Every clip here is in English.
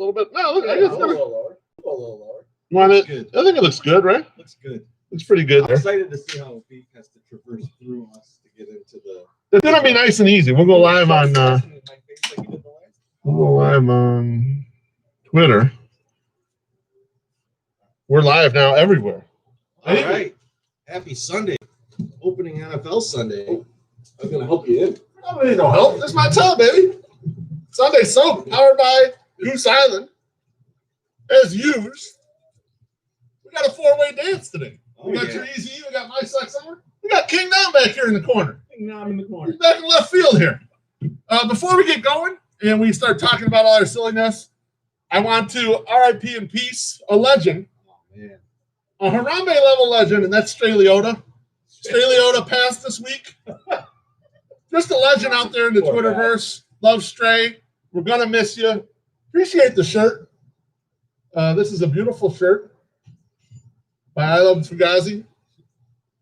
A little bit. No, look, Yeah, a little lower. A little lower. Want it? Good. I think it looks good, right? Looks good. It's pretty good I'm there. excited to see how Beef has to traverse through us to get into the. It's gonna be nice and easy. We'll go live on. We'll go live on Twitter. We're live now everywhere. All right. Happy Sunday. Opening NFL Sunday. I was gonna help you in. I don't need no help. This is my tub, baby. Sunday soap, powered by Goose Island. As usual, we got a four-way dance today. We got Treasy, we got my sex on. We got King Nam back here in the corner. King Nam in the corner. He's back in left field here. Before we get going and we start talking about all our silliness, I want to RIP in peace a legend. Oh, man. A Harambe level legend, and that's Stray Liotta. Stray Liotta passed this week. Just a legend out there in the Twitterverse. Love Stray. We're going to miss you. Appreciate the shirt. This is a beautiful shirt by I Love Fugazi.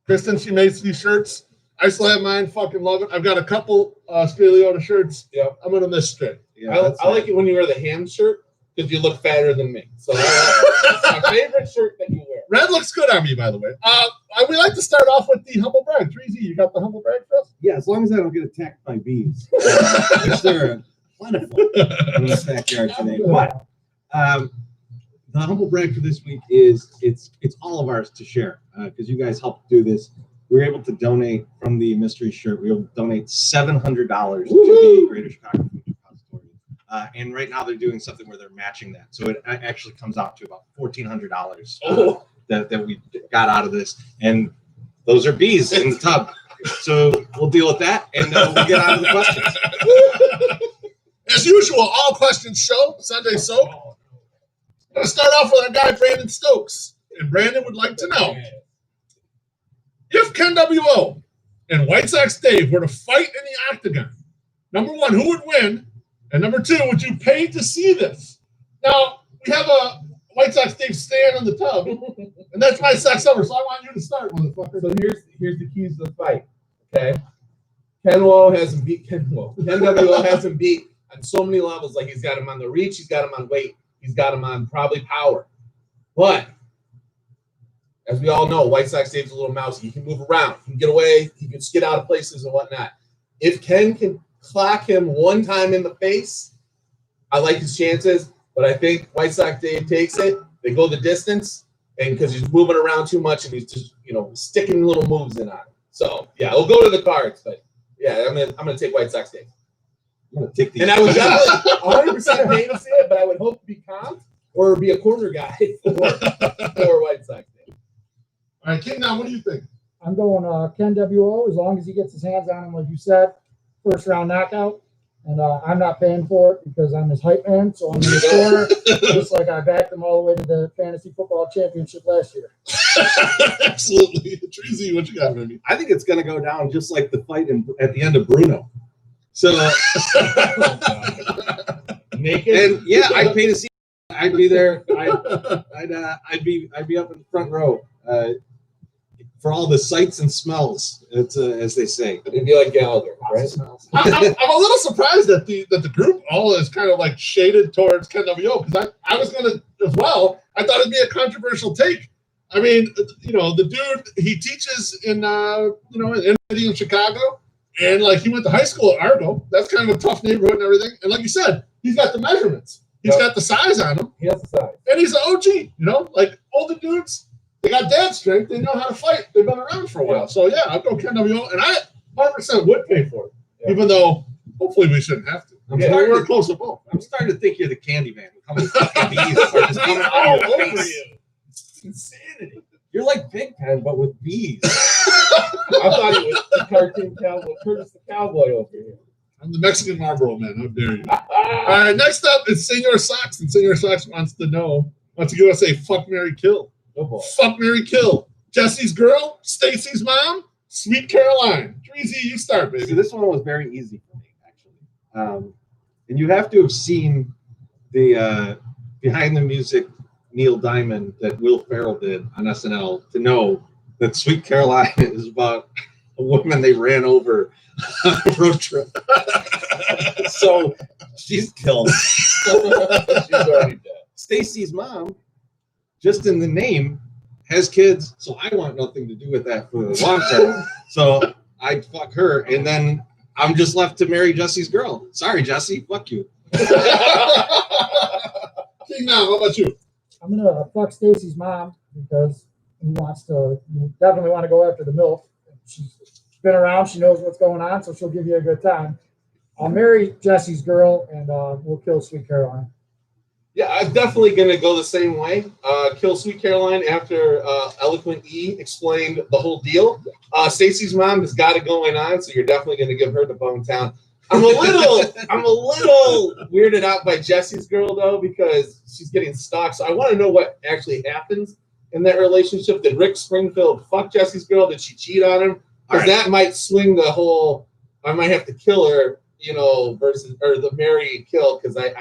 Kristen, she makes these shirts. I still have mine. Fucking love it. I've got a couple Stray Liotta shirts. Yeah. I'm going to miss Stray. Yeah, I like it when you wear the ham shirt because you look fatter than me. So that's my favorite shirt that you wear. Red looks good on me, by the way. We like to start off with the humble brag. Treasy, you got the humble brag for us? Yeah, as long as I don't get attacked by bees, which they're plentiful in this backyard today. But the humble brag for this week is it's all of ours to share because you guys helped do this. We were able to donate from the mystery shirt. We will donate $700 to the Greater Chicago Food Depository. And right now they're doing something where they're matching that. So it actually comes out to about $1,400 that we got out of this. And those are bees in the tub. So we'll deal with that and we'll get on to the questions. As usual, all questions show, Sunday soap. I'm going to start off with our guy, Brandon Stokes. And Brandon would like to know, if Ken WO and White Sox Dave were to fight in the octagon, number one, who would win? And number two, would you pay to see this? Now, we have a White Sox Dave stand on the tub, and that's my sex over, so I want you to start, motherfucker. So here's the keys to the fight. Okay, Ken WO hasn't beat Ken WO. Ken WO hasn't beat on so many levels. Like he's got him on the reach, he's got him on weight, he's got him on probably power. But as we all know, White Sox Dave's a little mousy. He can move around, he can get away, he can skid out of places and whatnot. If Ken can clock him one time in the face, I like his chances. But I think White Sox Dave takes it. They go the distance, and because he's moving around too much and he's just sticking little moves in on it. So yeah, we'll go to the cards. But yeah, I'm gonna take White Sox Dave. I'm gonna take these. And I would definitely 100% pay to see it, but I would hope to be comped or be a corner guy for White Sox Dave. All right, King, now what do you think? I'm going Ken WO as long as he gets his hands on him, like you said, first round knockout. And I'm not paying for it because I'm his hype man, so I'm in the corner, just like I backed him all the way to the fantasy football championship last year. Absolutely. Treasy, what you got, baby? I think it's going to go down just like the fight at the end of Bruno. So, naked, and yeah, I'd pay to see. I'd be there. I'd be up in the front row for all the sights and smells, as they say. It'd be like Gallagher, right? I'm a little surprised that the group all is kind of like shaded towards Ken WO because I was going to as well. I thought it'd be a controversial take. I mean, the dude, he teaches in in Chicago, and like he went to high school at Argo. That's kind of a tough neighborhood and everything. And like you said, he's got the measurements. He's got the size on him. He has the size, and he's an OG. Like older dudes. They got dad strength. They know how to fight. They've been around for a while. So, yeah, I'll go Ken WO. And I 100% would pay for it, even though hopefully we shouldn't have to. We're close to both. I'm starting to think you're the candy man. Bees are just coming all over you. It's insanity. You're like Big Pen, but with bees. I thought he was the cartoon cowboy, Curtis the Cowboy over here. I'm the Mexican Marlboro man. How dare you? All right, next up is Senor Sox. And Senor Sox wants to give us a fuck, marry, kill. Oh, fuck, marry, kill. Jesse's girl, Stacy's mom, Sweet Caroline. Treasy, you start, baby. So this one was very easy for me, actually. And you have to have seen the behind the music Neil Diamond that Will Ferrell did on SNL to know that Sweet Caroline is about a woman they ran over on a road trip. So She's killed. She's already dead. Stacy's mom, just in the name, has kids, so I want nothing to do with that for the long term. So I'd fuck her, and then I'm just left to marry Jesse's girl. Sorry, Jesse, fuck you. King now, how about you? I'm gonna fuck Stacy's mom because he definitely want to go after the MILF. She's been around, she knows what's going on, so she'll give you a good time. I'll marry Jesse's girl and we'll kill Sweet Caroline. Yeah, I'm definitely going to go the same way. Kill Sweet Caroline after Eloquent E explained the whole deal. Stacy's mom has got it going on, so you're definitely going to give her the bone town. I'm a little weirded out by Jesse's girl though, because she's getting stalked. So I want to know what actually happens in that relationship. Did Rick Springfield fuck Jesse's girl? Did she cheat on him? Because that might swing the whole. I might have to kill her, versus or the marry and kill. Because I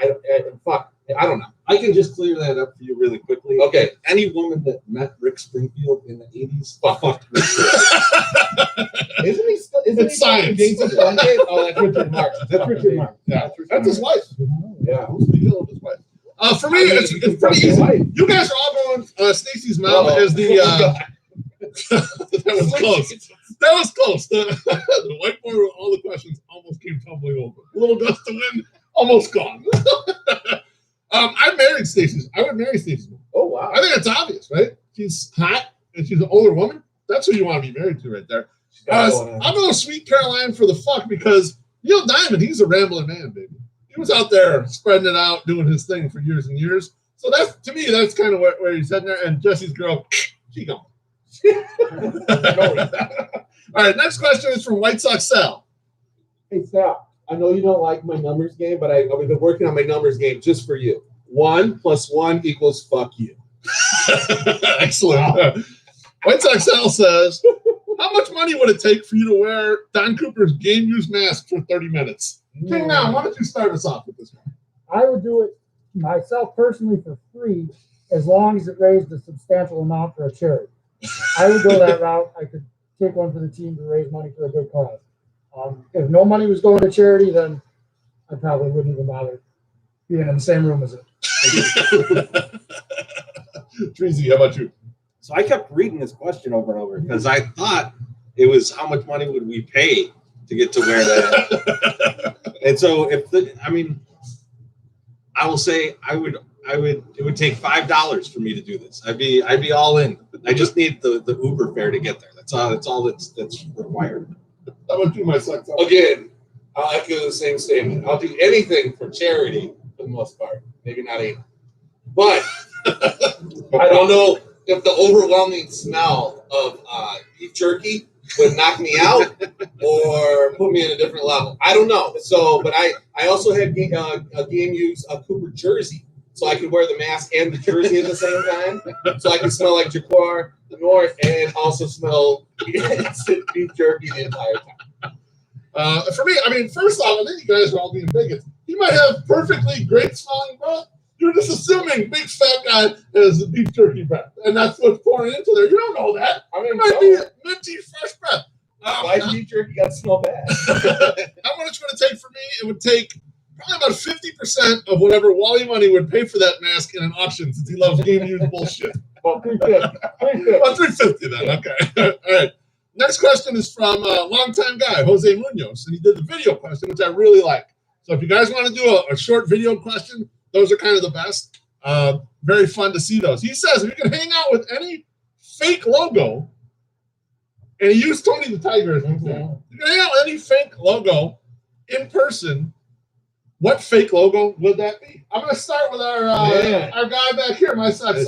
don't know. I can just clear that up for you really quickly. Okay. Any woman that met Rick Springfield in the 80s fucked Rick Springfield. Isn't he still? Isn't It's he science. Jason Blundgate? Oh, that's Richard Marx. That's Richard Marx. Yeah, that's his wife. Yeah. Who's the deal with his wife? For me, it's pretty easy. You guys are all going. Stacy's mom is the. That was close. That was close. The whiteboard with all the questions almost came tumbling over. A little gust of wind, almost gone. I married Stacy's. I would marry Stacy's mom. Oh wow. I think it's obvious, right? She's hot and she's an older woman. That's who you want to be married to, right there. I'll go Sweet Caroline for the fuck because Neil Diamond, he's a rambling man, baby. He was out there spreading it out, doing his thing for years and years. So that's to me, that's kind of where he's heading there. And Jesse's girl, she gone. All right, next question is from White Sox Sal. Hey Sal, I know you don't like my numbers game, but I've been working on my numbers game just for you. 1 + 1 = fuck you. Excellent. White Sox Sal says, how much money would it take for you to wear Don Cooper's game use mask for 30 minutes? King now, why don't you start us off with this one? I would do it myself personally for free as long as it raised a substantial amount for a charity. I would go that route. I could take one for the team to raise money for a good cause. If no money was going to charity, then I probably wouldn't even bother being in the same room as it. Tracy, how about you? So I kept reading this question over and over because I thought it was how much money would we pay to get to wear that. And so I will say it would take $5 for me to do this. I'd be all in. I just need the Uber fare to get there. That's all that's required. How about you, my son? Again, I'll echo the same statement. I'll do anything for charity for the most part. Maybe not even. But I don't know if the overwhelming smell of beef jerky would knock me out or put me in a different level. I don't know. So, but I also had a game use a Cooper jersey. So I could wear the mask and the jersey at the same time. So I could smell like Jaquar North and also smell beef jerky the entire time. For me, first off, I think you guys are all being bigots. He might have perfectly great smelling breath. You're just assuming big fat guy has beef jerky breath, and that's what's pouring into there. You don't know that. It might be minty, fresh breath. Why beef jerky got to smell bad? How much would it take for me? It would take probably about 50% of whatever Wally Money would pay for that mask in an auction, since he loves game use bullshit. About $350. About $350 then. Okay. All right. Next question is from a longtime guy, Jose Munoz, and he did the video question, which I really like. So if you guys want to do a short video question, those are kind of the best. Very fun to see those. He says if you can hang out with any fake logo, and he used Tony the Tiger as an example. You can hang out with any fake logo in person. What fake logo would that be? I'm going to start with our guy back here, my son.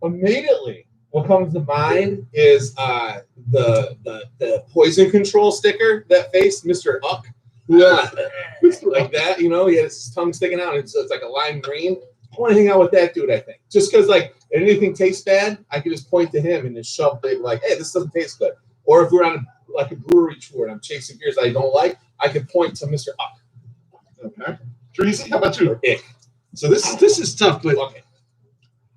Immediately, what comes to mind is the poison control sticker that faced Mr. Uck. Like that, he had his tongue sticking out, and it's like a lime green. I want to hang out with that dude, I think. Just because, if anything tastes bad, I could just point to him and just shove big, hey, this doesn't taste good. Or if we're on a brewery tour and I'm chasing beers I don't like, I could point to Mr. Uck. Okay. Tracy, how about you? So this is tough, but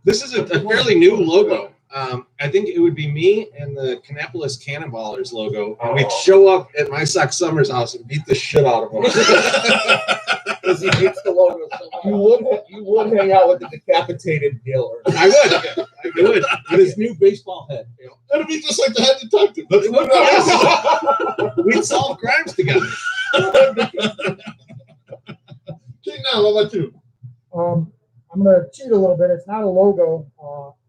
this is a fairly new logo. I think it would be me and the Kannapolis Cannonballers logo, and we'd show up at my Sox Summers house and beat the shit out of them. because he hates the logo so much. You would hang out with the decapitated Dale. I would with his new baseball head. You know? It'll be just like the head detective. That's what We'd solve crimes together. King now, what about you? I'm gonna cheat a little bit. It's not a logo.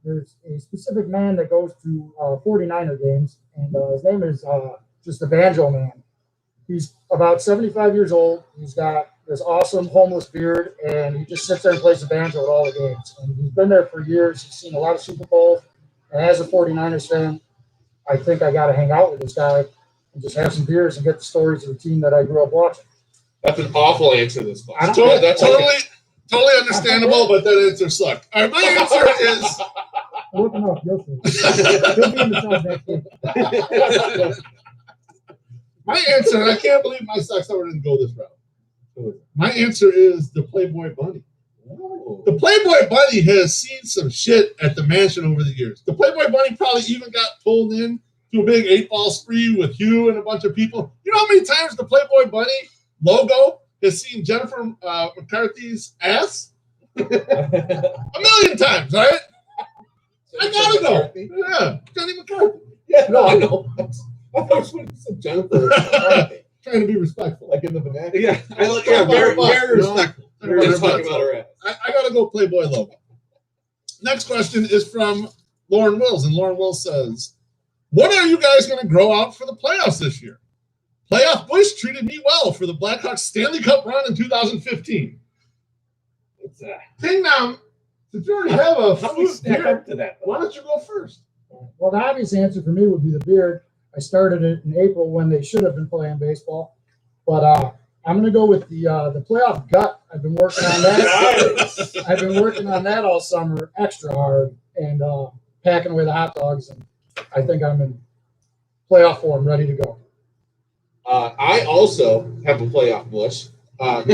There's a specific man that goes to 49er games, and his name is just the Banjo Man. He's about 75 years old. He's got this awesome homeless beard, and he just sits there and plays the banjo at all the games. And he's been there for years. He's seen a lot of Super Bowls. And as a 49ers fan, I think I got to hang out with this guy and just have some beers and get the stories of the team that I grew up watching. That's an awful answer to this question. Totally understandable, but that answer sucked. All right, my answer is Look him up. You'll see. He'll be in the South next week. my answer, and I can't believe my Sox ever didn't go this route. My answer is the Playboy Bunny. The Playboy Bunny has seen some shit at the mansion over the years. The Playboy Bunny probably even got pulled in to a big 8-ball spree with Hugh and a bunch of people. You know how many times the Playboy Bunny logo has seen Jennifer McCarthy's ass? A million times, right? I gotta know. Yeah, Jenny McCarthy. Yeah, no, I know. I thought you said Jennifer. Trying to be respectful. Like in the vernacular. Yeah, very respectful. Very Talking about respectful. her ass. I gotta go Playboy logo. Next question is from Lauren Wills, and Lauren Wills says, "What are you guys going to grow out for the playoffs this year? Playoff Bush treated me well for the Blackhawks Stanley Cup run in 2015. King now, since you already have a How do we food stack beer, up to that? why don't you go first? Well, the obvious answer for me would be the beard. I started it in April when they should have been playing baseball, but I'm going to go with the playoff gut. I've been working on that. I've been working on that all summer, extra hard, and packing away the hot dogs. And I think I'm in playoff form, ready to go. I also have a playoff Bush. Matt,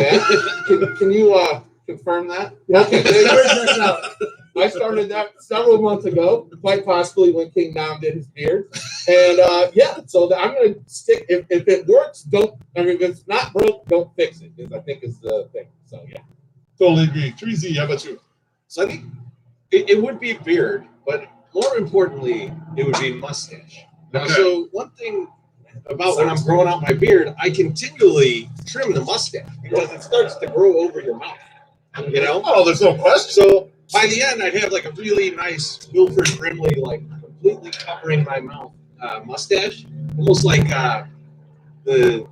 can you confirm that? Yeah. Okay. I started that several months ago, quite possibly when King Nam did his beard. And so I'm going to stick. If it works, don't. I mean, if it's not broke, don't fix it. Because I think is the thing. So yeah, Totally agree. 3Z, how about you? So I think it would be a beard, but more importantly, it would be a mustache. Now, Okay. so one thing about when I'm growing out my beard, I continually trim the mustache because it starts to grow over your mouth. You know? Oh, there's no question. So by the end, I'd have like a really nice Wilford Brimley, like completely covering my mouth mustache, almost like the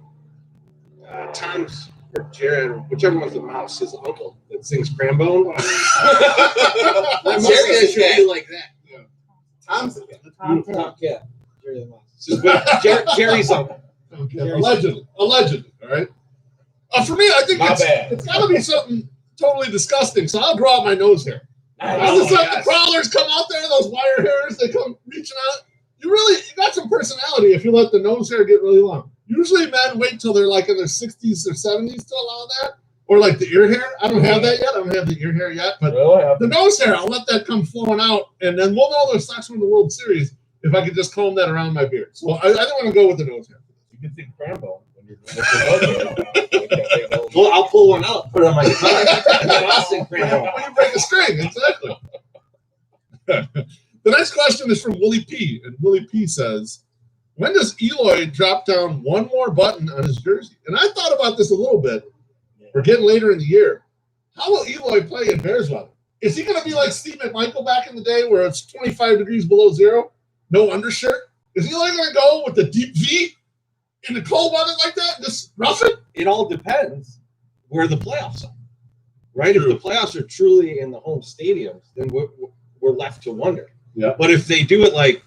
Tom's or Jared, whichever one's the mouse, his uncle that sings Crambone. My mustache should be like that. Tom's Tom yeah. Jerry the Mouse. This is what Jerry's uncle. Okay. Allegedly. All right. For me, I think My bad. it's got to be something totally disgusting. So I'll draw out my nose hair. Oh, Just let the yes. crawlers come out there, those wire hairs, they come reaching out. You got some personality if you let the nose hair get really long. Usually men wait till they're like in their 60s or 70s to allow that. Or like the ear hair. I don't have that yet. I don't have the ear hair yet. But the nose hair, I'll let that come flowing out. And then we'll know the Sox win the World Series if I could just comb that around my beard. So I don't want to go with the nose hair. You can see Crambone when you're Well, I'll pull one out, put it on my tongue, and then I'll sing Crambone. When you break a string, exactly. The next question is from Willie P. And Willie P says, when does Eloy drop down one more button on his jersey? And I thought about this a little bit. We're getting later in the year. How will Eloy play in Bears weather? Is he going to be like Steve McMichael back in the day where it's 25 degrees below zero, no undershirt? Is Eloy going to go with the deep V in the cold weather like that and just rough it? It all depends where the playoffs are, right? If the playoffs are truly in the home stadiums, then we're left to wonder. Yeah. But if they do it like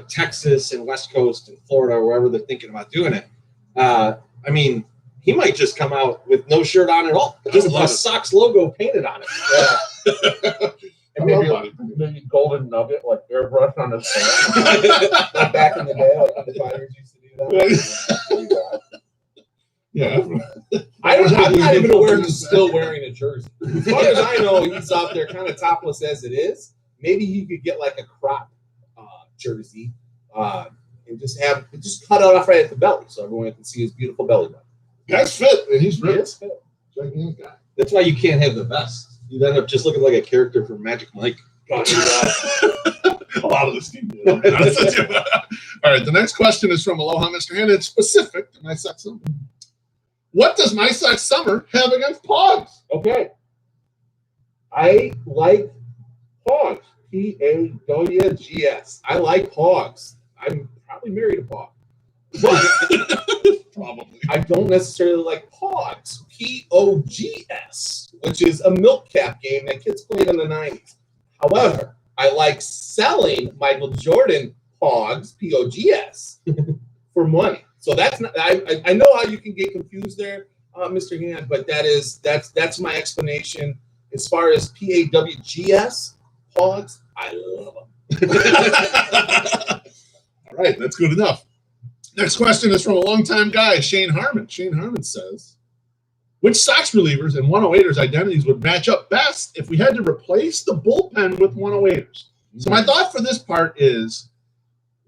Texas and West Coast and Florida or wherever they're thinking about doing it, I mean, he might just come out with no shirt on at all, just a Sox logo painted on it. And maybe golden nugget, like airbrush on his face. Like back in the day, like the fighters used to do that. Yeah. I'm not even aware he's still wearing a jersey. As far as I know, he's out there kind of topless as it is. Maybe he could get like a crop jersey and just cut it off right at the belly so everyone can see his beautiful belly button. Guy's fit, and he's ripped. gigantic guy. That's why you can't have the vest. You end up just looking like a character from Magic Mike. A lot of this team. All right, the next question is from Aloha Mr. Hand. It's specific to My Sex Summer. What does My Sex Summer have against Pogs? Okay. I like Pogs. P-A-W-G-S. I like Pogs. I'm probably married a Pog. But Probably. I don't necessarily like Pogs. P-O-G-S, which is a milk cap game that kids played in the 90s. However, I like selling Michael Jordan Pogs, P-O-G-S, for money. So that's not. I know how you can get confused there, Mr. Hand, but that's my explanation. As far as P-A-W-G-S, Pogs, I love them. All right, that's good enough. Next question is from a longtime guy, Shane Harmon. Shane Harmon says, which Sox relievers and 108ers identities would match up best if we had to replace the bullpen with 108ers? So my thought for this part is,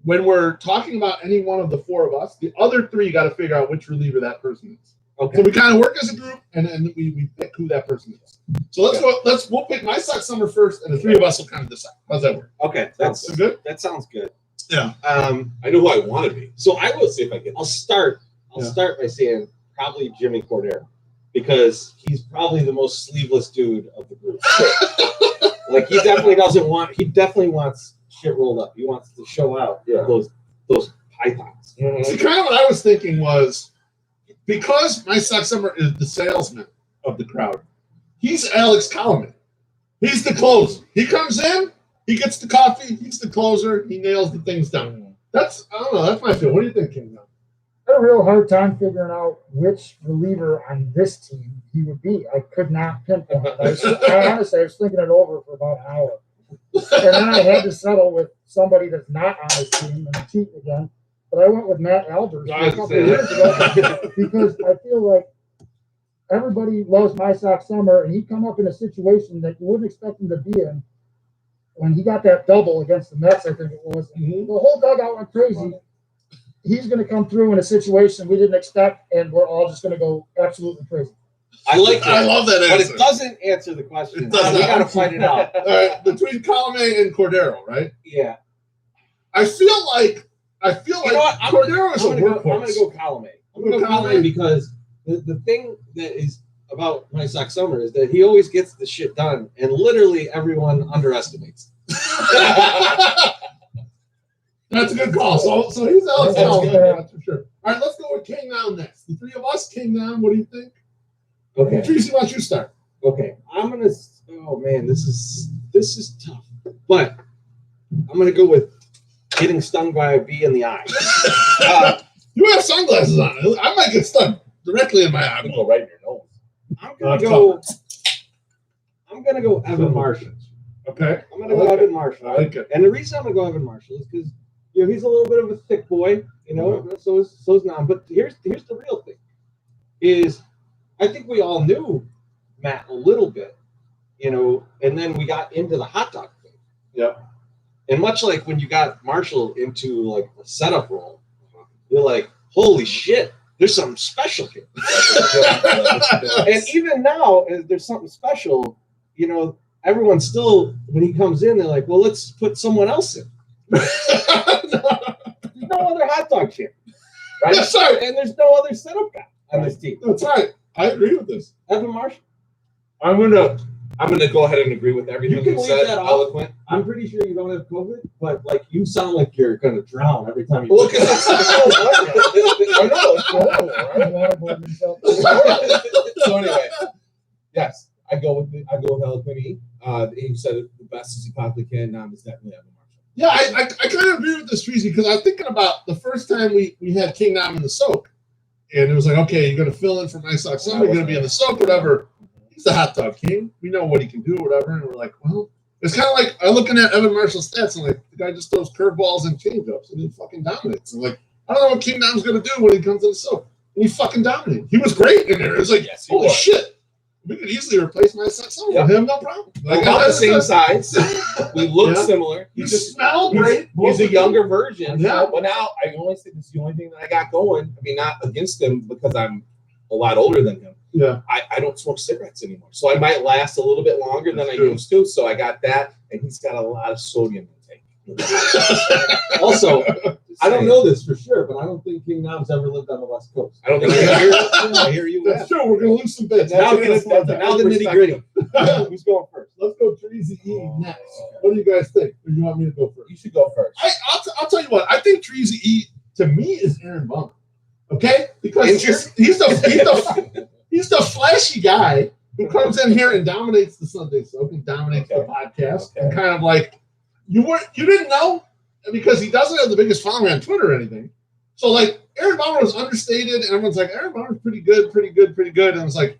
when we're talking about any one of the four of us, the other three got to figure out which reliever that person is. Okay. So we kind of work as a group, and then we pick who that person is. So we'll pick My Sox Summer first, and the three of us will kind of decide. How's that work? Okay, That's good. that sounds good. Yeah. I know who I want to be. So I will See if I get. I'll start by saying probably Jimmy Cordero, because he's probably the most sleeveless dude of the group. Like he definitely wants shit rolled up. He wants to show out those pythons. See, kind of what I was thinking was, because My Sox Summer is the salesman of the crowd, he's Alex Colomé. He's the closer. He comes in, he gets the coffee, he's the closer, he nails the things down. I don't know, that's my feel. What do you think, King? I had a real hard time figuring out which reliever on this team he would be. I could not pinpoint it. I honestly was thinking it over for about an hour. And then I had to settle with somebody that's not on this team and cheat again. But I went with Matt Albers a couple of years ago because I feel like everybody loves My Sox Summer, and he'd come up in a situation that you wouldn't expect him to be in. When he got that double against the Mets, I think it was, the whole dugout went crazy. He's going to come through in a situation we didn't expect, and we're all just going to go absolutely crazy. I like that. I love that answer. But it doesn't answer the question. It doesn't. We got to find it out. All right, between Colomé and Cordero, right? Yeah. I feel like You know what? Cordero is a I'm workhorse. going to go Colomé. I'm going to go Colomé because the thing that is about My Sox Summer is that he always gets the shit done, and literally everyone underestimates. That's a good call. So he's Alex That's Colomé, good. that's for sure. All right, let's go with King Now next. The three of us, King Now, what do you think? Okay. Tracy, why don't you start? Okay. I'm going to. Oh man, this is tough. But I'm going to go with getting stung by a bee in the eye. You have sunglasses on. I might get stung directly in my eye. I'm gonna go right in your nose. I'm gonna go Evan Marshall. Okay. I'm gonna go Evan Marshall. I like it. And the reason I'm gonna go Evan Marshall is because he's a little bit of a thick boy, so is Nam. But here's the real thing: is I think we all knew Matt a little bit, and then we got into the hot dog thing. Yeah. And much like when you got Marshall into like a setup role, you're like, holy shit, there's something special here. And even now, there's something special. Everyone's still, when he comes in, they're like, well, let's put someone else in. There's no other hot dog champ, right? That's right. And there's no other setup guy on this team. That's right. I agree with this. Evan Marshall. I'm gonna go ahead and agree with everything You can you leave said. that off. Eloquent. I'm pretty sure you don't have COVID, but you sound like you're gonna drown every time you Look at this. I know. It's horrible, right? Waterboarding himself. So anyway, yes, I go with Eloquent E. He said it the best as he possibly can. Now it's definitely Evan Marshall. Yeah, I kind of agree with this, Treasy, because I was thinking about the first time we had King Nam in the soak, and it was like, okay, you're going to fill in for My Sox Summer, you're going to be in the soak, whatever. He's the hot dog king. We know what he can do, whatever. And we're like, well, it's kind of like I'm looking at Evan Marshall's stats, and like the guy just throws curveballs and changeups, and he fucking dominates. And like, I don't know what King Nam's going to do when he comes in the soak, and he fucking dominated. He was great in there. It was like, Yes, he holy was. shit. We could easily replace My Sox Summer with him, no problem. We're about the same size. We look Yeah. similar. You just smell great. He's a younger version. Yeah. But now I only say this is the only thing that I got going. I mean, not against him because I'm a lot older than him. Yeah. I don't smoke cigarettes anymore. So I might last a little bit longer than I That's true. used to. So I got that. And he's got a lot of sodium intake. Also, I don't know this for sure, but I don't think King Knobs ever lived on the West Coast. I don't think I hear you. That's true. We're going to lose some bits. Now We're gonna the slow down. nitty gritty. Who's going first? Let's go Treasy E next. What do you guys think? Or you want me to go first? You should go first. I'll tell you what. I think Treasy E to me is Aaron Bummer. Okay, because Interesting. he's the flashy guy who comes in here and dominates the Sunday Soak and dominates the podcast and kind of like you didn't know because he doesn't have the biggest following on Twitter or anything. So like Aaron Bummer was understated and everyone's like Aaron Bummer's pretty good, and it's like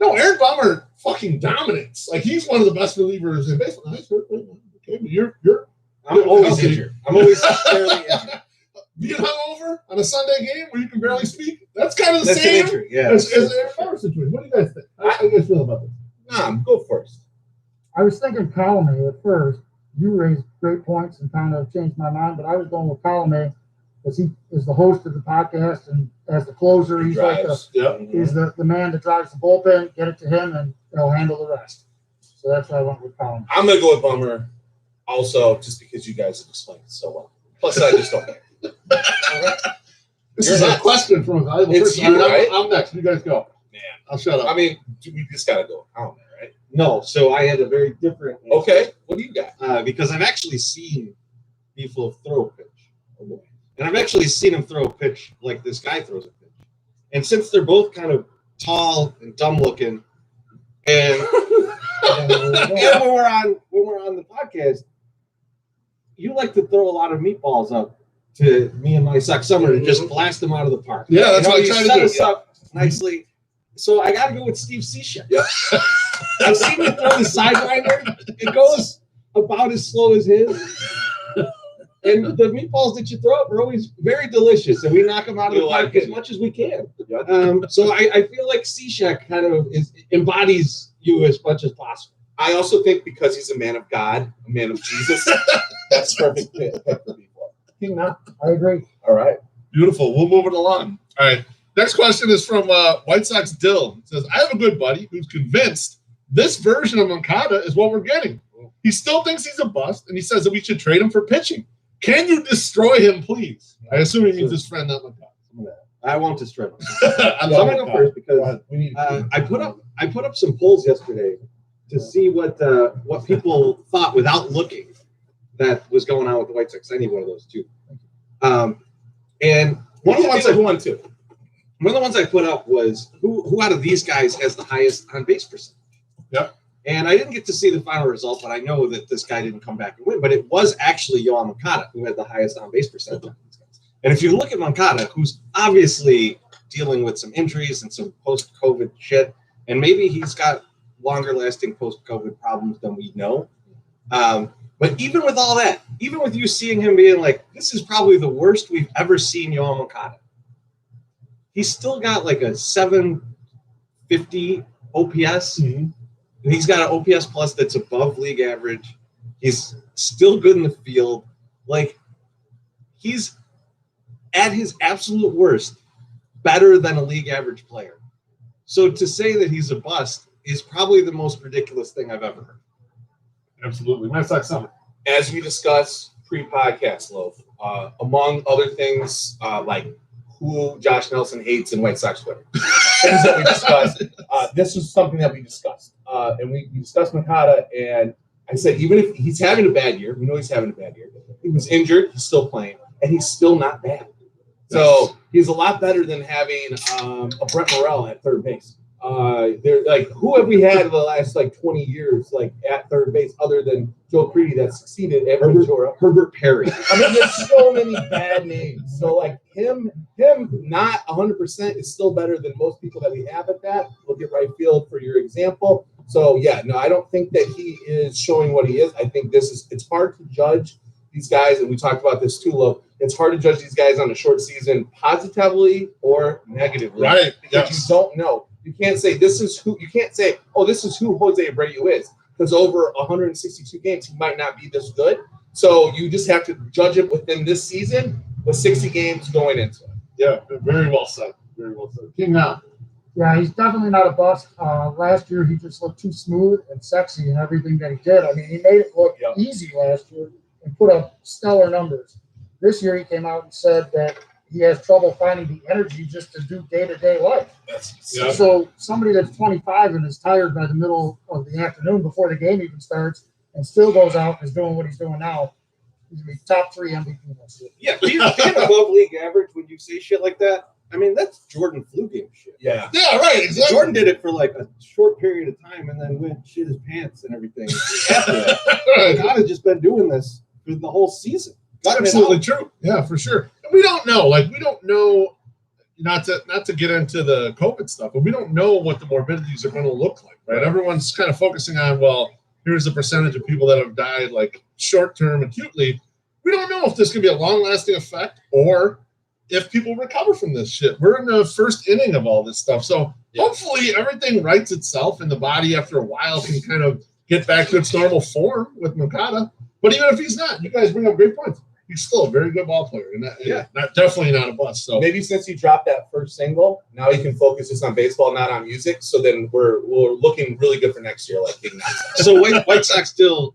no, Aaron Bummer fucking dominates. Like he's one of the best relievers in baseball. Okay, but you're I'm always injured. I'm always fairly injured. being hungover on a Sunday game where you can barely speak. That's kind of the That's an same injury. Yeah. as Aaron Bummer situation. What do you guys think? How do you guys feel about this? Nah, go first. I was thinking Colome at first. You raised great points and kind of changed my mind, but I was going with Colome because he is the host of the podcast and as the closer, he's he's the man that drives the bullpen. Get it to him, and he'll handle the rest. So that's why I went with Colome. I'm gonna go with Bummer, also just because you guys have explained it so well. Plus, I just don't care. This is a question from a valuable It's person. you, right? I'm next. You guys go. Man, I'll shut up. I mean, we just gotta go. I don't know, right? No, so I had a very different answer. Okay, what do you got? Because I've actually seen Beeflo throw a pitch. And I've actually seen him throw a pitch like this guy throws a pitch. And since they're both kind of tall and dumb looking, and when we're on the podcast, you like to throw a lot of meatballs up to me and my Sock Summer and just blast them out of the park. Yeah, that's what I you try set to us do. up nicely. So I got to go with Steve Cishek. Yeah. I've seen him throw the sideliner. It goes about as slow as his. And the meatballs that you throw up are always very delicious, and we knock them out of the park as much as we can. So I feel like Cishek kind of embodies you as much as possible. I also think because he's a man of God, a man of Jesus, that's perfect fit for people. King Knob, I agree. All right. Beautiful. We'll move it along. All right. Next question is from White Sox Dill. It says, I have a good buddy who's convinced this version of Moncada is what we're getting. He still thinks he's a bust, and he says that we should trade him for pitching. Can you destroy him, please? I assume he means his friend, not Moncada. I won't destroy him. I So love I'm gonna go Moncada. first because We need I put up some polls yesterday to see what people thought without looking that was going on with the White Sox. I need one of those too. And one of the ones I put up was who out of these guys has the highest on base percentage. Yep. And I didn't get to see the final result, but I know that this guy didn't come back and win. But it was actually Yoan Moncada who had the highest on base percentage. And if you look at Moncada, who's obviously dealing with some injuries and some post-COVID shit, and maybe he's got longer-lasting post-COVID problems than we know. But even with all that, even with you seeing him being like, this is probably the worst we've ever seen Yoan Moncada, he's still got like a 750 OPS. Mm-hmm. And he's got an OPS plus that's above league average. He's still good in the field. Like, he's at his absolute worst, better than a league average player. So to say that he's a bust is probably the most ridiculous thing I've ever heard. Absolutely. White Sox Summer. As we discussed pre-podcast, Loaf, among other things, like who Josh Nelson hates in White Sox Twitter. Things that we discussed. This is something that we discussed. And we discussed Moncada, and I said, even if he's having a bad year, we know he's having a bad year. He was injured, he's still playing, and he's still not bad. So he's a lot better than having a Brett Morel at third base. They're like, who have we had in the last like 20 years, like at third base, other than Joe Creedy that succeeded at Ventura? Herbert Perry. I mean, there's so many bad names. So like him not 100% is still better than most people that we have at that. Look at right field for your example. So yeah, no, I don't think that he is showing what he is. I think it's hard to judge these guys, and we talked about this too, Lo. It's hard to judge these guys on a short season positively or negatively. Right. Because you don't know. You can't say this is who. You can't say, oh, this is who Jose Abreu is, because over 162 games, he might not be this good. So you just have to judge it within this season with 60 games going into it. Yeah, very well said. Very well said. King now. Yeah, he's definitely not a bust. Last year, he just looked too smooth and sexy in everything that he did. I mean, he made it look easy last year and put up stellar numbers. This year, he came out and said that he has trouble finding the energy just to do day-to-day life. Yeah. So somebody that's 25 and is tired by the middle of the afternoon before the game even starts and still goes out and is doing what he's doing now, he's going to be top 3 MVP next year. Yeah, being above league average when you say shit like that, I mean, that's Jordan flu game shit. Yeah. Yeah, right. Exactly. Jordan did it for like a short period of time and then went shit his pants and everything after that. God has just been doing this for the whole season. Absolutely true. Yeah, for sure. And we don't know. Like, we don't know. Not to get into the COVID stuff, but we don't know what the morbidities are going to look like, right? Everyone's kind of focusing on, well, here's the percentage of people that have died, like short-term acutely. We don't know if this can be a long-lasting effect or if people recover from this shit. We're in the first inning of all this stuff. So hopefully everything rights itself and the body after a while can kind of get back to its normal form with Moncada. But even if he's not, you guys bring up great points. He's still a very good ball player, and definitely not a bust. So maybe since he dropped that first single, now he can focus just on baseball, not on music. So then we're looking really good for next year, like Big Nuts. So White Sox still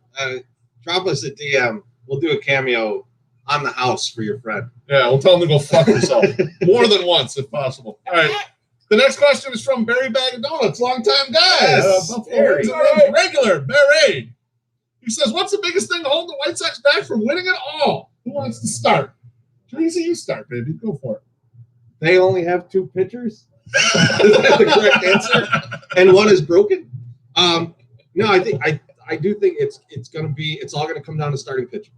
drop us a DM. We'll do a cameo on the house for your friend. yeah, we'll tell him to go fuck himself more than once if possible. All right. The next question is from Barry Bag of Donuts, longtime guy. Yes, Barry. Regular Barry. He says, "What's the biggest thing holding the White Sox back from winning it all? Who wants to start? Teresa, you start, baby. Go for it." They only have 2 pitchers. Is that the correct answer? And one is broken. No, I do think it's all gonna come down to starting pitching.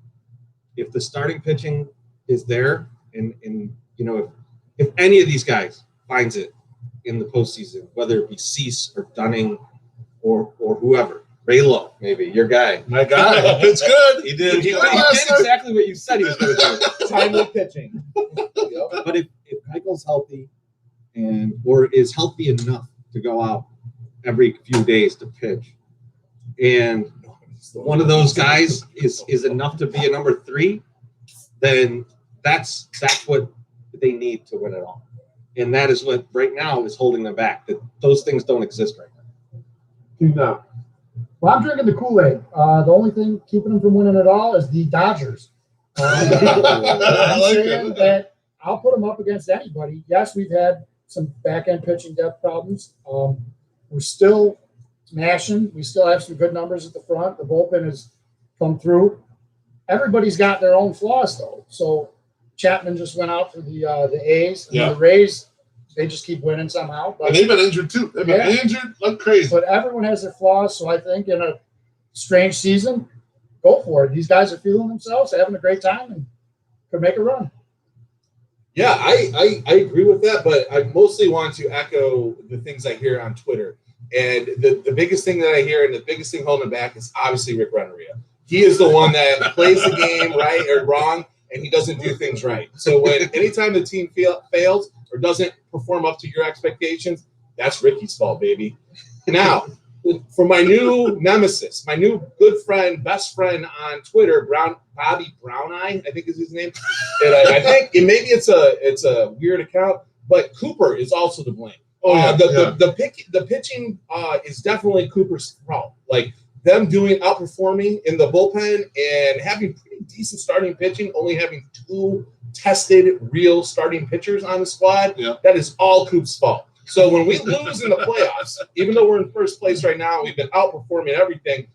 If the starting pitching is there, and you know, if any of these guys finds it in the postseason, whether it be Cease or Dunning or whoever. Ray Lowe, maybe your guy. My guy. It's good. He did last time. exactly what you said he was going to do. Timely pitching. But if Michael's healthy or is healthy enough to go out every few days to pitch, and one of those guys is enough to be a number 3, then that's what they need to win it all. And that is what right now is holding them back. That those things don't exist right now. Do not. Well, I'm drinking the Kool-Aid. The only thing keeping them from winning it all is the Dodgers. I'm saying that I'll put them up against anybody. Yes, we've had some back-end pitching depth problems. We're still mashing. We still have some good numbers at the front. The bullpen has come through. Everybody's got their own flaws, though. So Chapman just went out for the A's. And the Rays, they just keep winning somehow. But And they've been injured, too. They've been injured like crazy. But everyone has their flaws, so I think in a strange season, go for it. These guys are feeling themselves, having a great time, and could make a run. Yeah, I agree with that, but I mostly want to echo the things I hear on Twitter. And the biggest thing that I hear and the biggest thing holding back is obviously Rick Renneria. He is the one that plays the game right or wrong, and he doesn't do things right. So anytime the team fails or doesn't perform up to your expectations, that's Ricky's fault, baby. Now, for my new nemesis, my new good friend, best friend on Twitter, Bobby Brown Eye, I think is his name. And I think maybe it's a weird account, but Cooper is also to blame. The pitching is definitely Cooper's fault. Like them outperforming in the bullpen and having pretty decent starting pitching, only having 2 tested real starting pitchers on the squad. Yeah. That is all Coop's fault. So when we lose in the playoffs, even though we're in first place right now, we've been outperforming everything.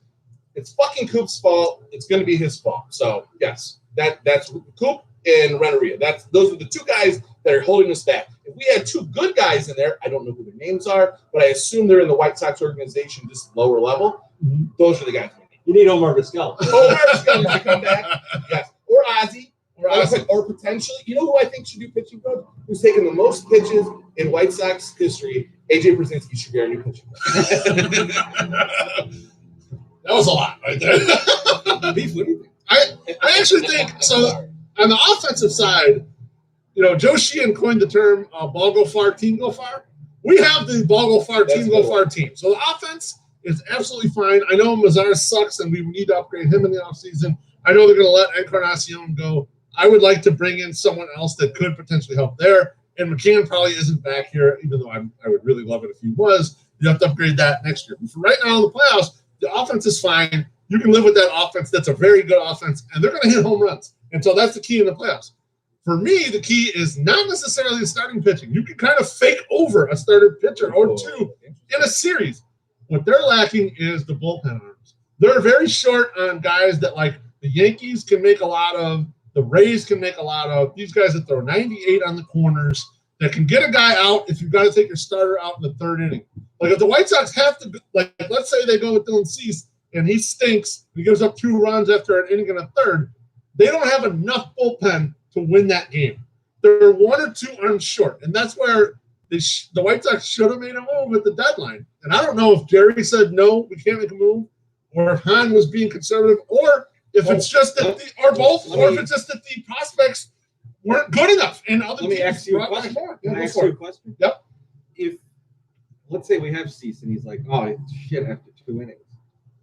It's fucking Coop's fault. It's going to be his fault. So yes, that's Coop and Renneria. Those are the 2 guys that are holding us back. If we had 2 good guys in there, I don't know who their names are, but I assume they're in the White Sox organization, just lower level. Mm-hmm. Those are the guys we need. You need Omar Vizquel. Omar Vizquel to come back, yes, or Ozzie. Or potentially, you know who I think should do pitching coach? Who's taken the most pitches in White Sox history? AJ Brzezinski should be our new pitching coach. That was a lot right there. Beef, what do you think? I actually think so. On the offensive side, you know, Joe Sheehan coined the term "ball go far, team go far." We have the ball go far, team go far team. So the offense is absolutely fine. I know Mazar sucks, and we need to upgrade him in the offseason. I know they're going to let Encarnacion go. I would like to bring in someone else that could potentially help there. and McCann probably isn't back here, even though I would really love it if he was. You have to upgrade that next year. But for right now in the playoffs, the offense is fine. You can live with that offense. That's a very good offense, and they're going to hit home runs. And so that's the key in the playoffs. For me, the key is not necessarily the starting pitching. You can kind of fake over a starter pitcher or two in a series. What they're lacking is the bullpen arms. They're very short on guys that, like, the Yankees can make a lot of, the Rays can make a lot of, these guys that throw 98 on the corners that can get a guy out if you've got to take your starter out in the third inning. Like, if the White Sox have to, like, let's say they go with Dylan Cease and he stinks, he gives up 2 runs after an inning and a third, they don't have enough bullpen to win that game. They're 1 or 2 arms short, and that's where the White Sox should have made a move at the deadline. And I don't know if Jerry said, no, we can't make a move, or if Hahn was being conservative, or if it's just that if it's just that the prospects weren't good enough. And other Let me teams ask you a brought back question. more. Can I Yeah, ask go you for a it. question? Yep. If, let's say we have Cease and he's like, oh, shit, after 2 innings,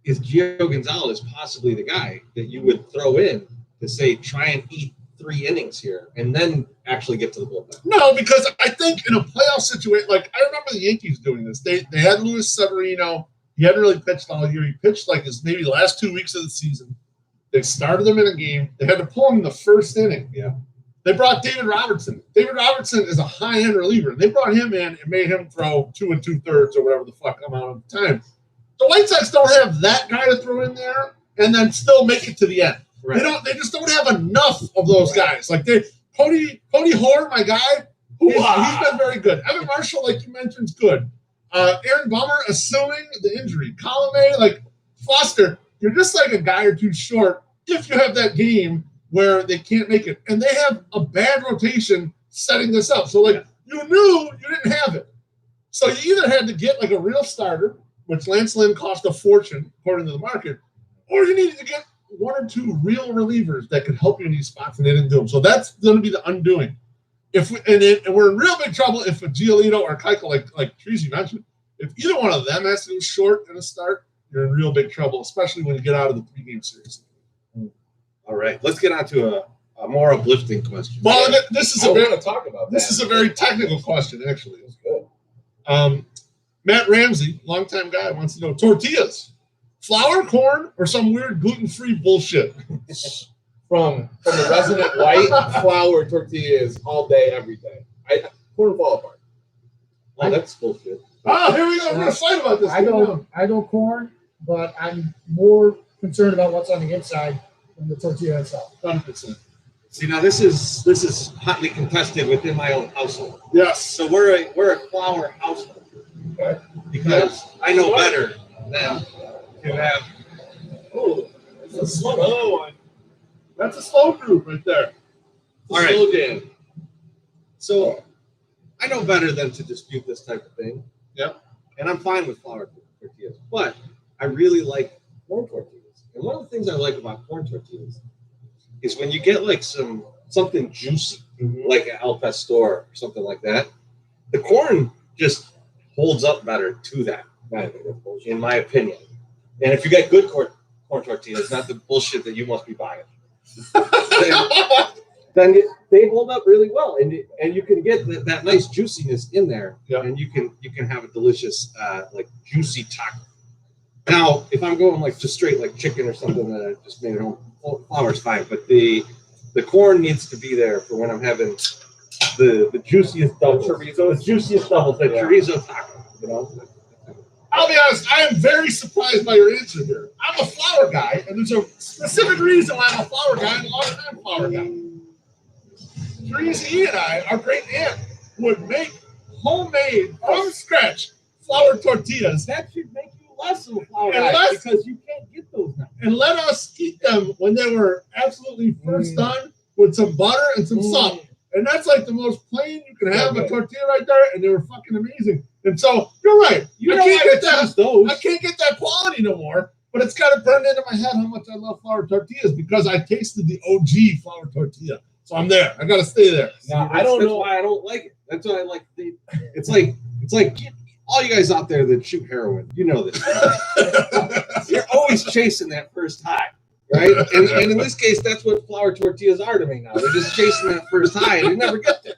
is Gio Gonzalez possibly the guy that you would throw in to say, try and eat 3 innings here and then actually get to the bullpen? No, because I think in a playoff situation, like I remember the Yankees doing this. They had Luis Severino. He hadn't really pitched all year. He pitched like his maybe last 2 weeks of the season. They started him in a game. They had to pull him in the first inning. Yeah. They brought David Robertson. David Robertson is a high-end reliever. They brought him in and made him throw 2 2/3 or whatever the fuck amount of time. The White Sox don't have that guy to throw in there and then still make it to the end. Right. They just don't have enough of those guys. Like Cody Hoare, my guy, he's been very good. Evan Marshall, like you mentioned, is good. Aaron Bummer, assuming the injury. Colomé, like Foster, you're just like a guy or two short if you have that game where they can't make it. And they have a bad rotation setting this up. So, like, you knew you didn't have it. So you either had to get, like, a real starter, which Lance Lynn cost a fortune, according to the market, or you needed to get 1 or 2 real relievers that could help you in these spots, and they didn't do them. So that's going to be the undoing. And we're in real big trouble if a Giolito or Keuchel, like Treasy mentioned, if either one of them has to go short in a start, you're in real big trouble, especially when you get out of the 3-game series. All right, let's get on to a more uplifting question. Well, this is I a very want to talk about this that. is a very technical question, actually. It's good. Matt Ramsey, longtime guy, wants to know tortillas, flour, corn, or some weird gluten-free bullshit. From the resident white, flour tortillas all day, every day. Corn fall apart. Oh, that's bullshit. Oh, here we go. We're gonna fight about this. I go corn, but I'm more concerned about what's on the inside than the tortilla itself. 100%. See, now this is hotly contested within my own household. Yes. So we're a flour household, Okay. because I know better than to have. Oh, it's a slow one. That's a slow group right there. All right. Slow jam. So I know better than to dispute this type of thing. Yep. And I'm fine with flour tortillas, but I really like corn tortillas. And one of the things I like about corn tortillas is when you get like something juicy, like an El Pastor or something like that, the corn just holds up better to that, in my opinion. And if you get good corn tortillas, not the bullshit that you must be buying, then they hold up really well, and you can get that nice juiciness in there, Yeah. and you can have a delicious like juicy taco. Now, if I'm going like just straight like chicken or something that I just made at home, flour's fine, but the corn needs to be there for when I'm having the juiciest doubles. The juiciest doubles, that chorizo taco, you know. I'll be honest, I am very surprised by your answer here. I'm a flour guy, and there's a specific reason why I'm a flour guy and a long-time flour guy. Treasy and I, our great aunt, would make homemade, from scratch, flour tortillas That should make you less of a flour And guy less- because you can't get those now. and let us eat them when they were absolutely first done with some butter and some salt. And that's like the most plain you can have a tortilla right there, and they were fucking amazing. And so you're right. You I know can't why get that. choose those. I can't get that quality no more. But it's kind of burned into my head how much I love flour tortillas because I tasted the OG flour tortilla. So I'm there. I got to stay there. Now, I don't That's know. why I don't like it. That's why I like it's like all you guys out there that shoot heroin, you know this. You're always chasing that first high, right? And in this case, that's what flour tortillas are to me now. They're just chasing that first high, and you never get there.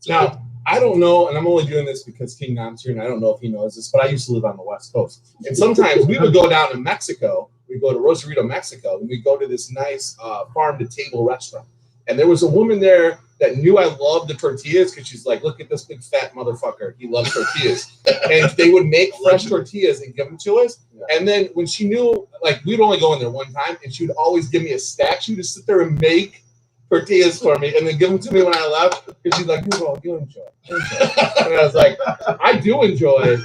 Now, I don't know, and I'm only doing this because King Nam's here, and I don't know if he knows this, but I used to live on the West Coast. And sometimes we would go down to Mexico. We go to Rosarito, Mexico, and we go to this nice farm-to-table restaurant. And there was a woman there that knew I loved the tortillas because she's like, look at this big fat motherfucker. He loves tortillas. And they would make fresh tortillas and give them to us. And then when she knew, like, we'd only go in there one time, and she would always give me a stack. She would just sit there and make tortillas for me and then give them to me when I left. And she's like, you enjoy. And I was like, I do enjoy it.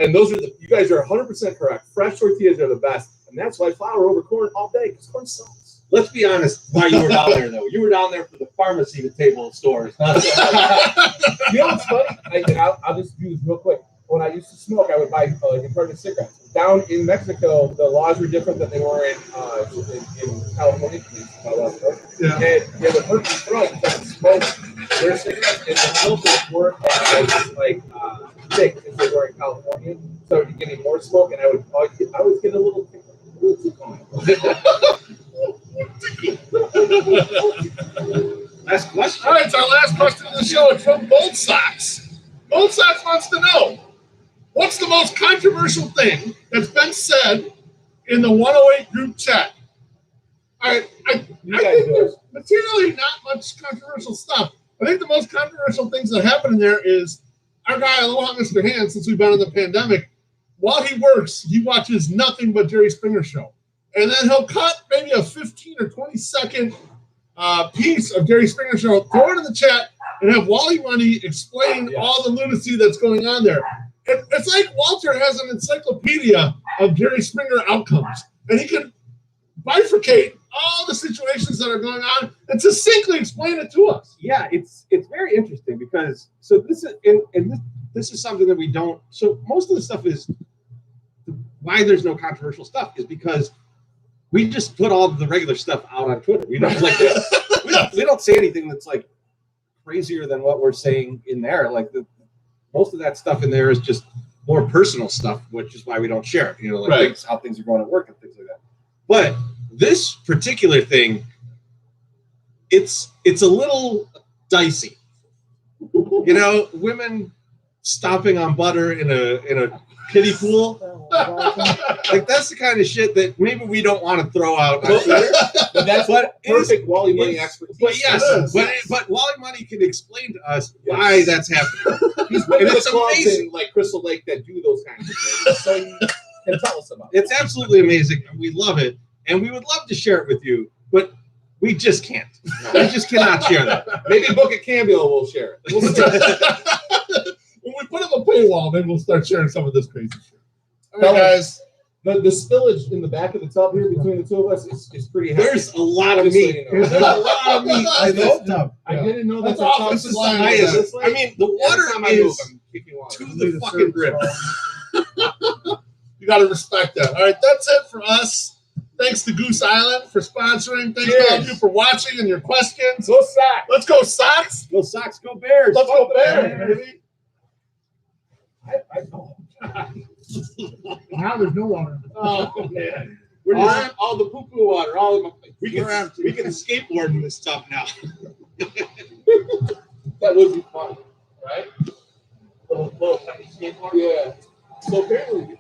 And those are you guys are 100% correct. Fresh tortillas are the best. And that's why flour over corn all day, because corn sucks. Let's be honest. Why you were down there though? You were down there for the pharmacy to table stores. You know what's funny? I'll just do this real quick. When I used to smoke, I would buy like a carton of cigarettes. Down in Mexico, the laws were different than they were in California. Yeah. And they would hurt your throat because of smoke. Their cigarettes and the filters weren't as like thick as they were in California. So you're getting more smoke, and I would get a little tickle. Last question. All right, it's our last question of the show. It's from Bold Sox. Bold Sox wants to know, what's the most controversial thing that's been said in the 108 group chat? All right, I think there's materially not much controversial stuff. I think the most controversial things that happen in there is our guy, Aloha Mr. Hand, since we've been in the pandemic, while he works, he watches nothing but Jerry Springer show. And then he'll cut maybe a 15 or 20-second piece of Jerry Springer show, throw it in the chat, and have Wally Money explain all the lunacy that's going on there. It's like Walter has an encyclopedia of Jerry Springer outcomes, and he can bifurcate all the situations that are going on and succinctly explain it to us. Yeah, it's very interesting because this is something that we don't. So most of the stuff is why there's no controversial stuff is because we just put all the regular stuff out on Twitter. We don't like we don't say anything that's like crazier than what we're saying in there. Like most of that stuff in there is just more personal stuff, which is why we don't share it. You know, like Right. how things are going at work and things like that. But this particular thing, it's a little dicey. You know, women stomping on butter in a kiddie pool. Like that's the kind of shit that maybe we don't want to throw out. But that's perfect Wally Money expertise. But yes, but Wally Money can explain to us why that's happening. He's been in it's the clubs amazing. in like Crystal Lake that do those kinds of things. So you can tell us about it. It's absolutely amazing, and we love it, and we would love to share it with you, but we just can't. We just cannot share that. Maybe Book a Cameo will share it. We'll see. When we put up a paywall, maybe we'll start sharing some of this crazy shit. All right, Fellas, guys. The spillage in the back of the tub here between the two of us is pretty heavy. There's a lot of Just so meat. you know. There's a lot of meat in this tub. I didn't know That's that the tub offensive was line. highest. I mean, the water Every time I move, is I'm kicking water. to the fucking brim. You got to respect that. All right, that's it for us. Thanks to Goose Island for sponsoring. Thanks to all of you for watching and your questions. Go Sox. Let's go Sox. Go Sox, go Bears. Let's go Bears, baby. Now there's no water. Oh man, we're just all the poo poo water. All of my, We can skateboard in this tub now. that would be fun, right? Little tiny skateboard. Yeah. So apparently.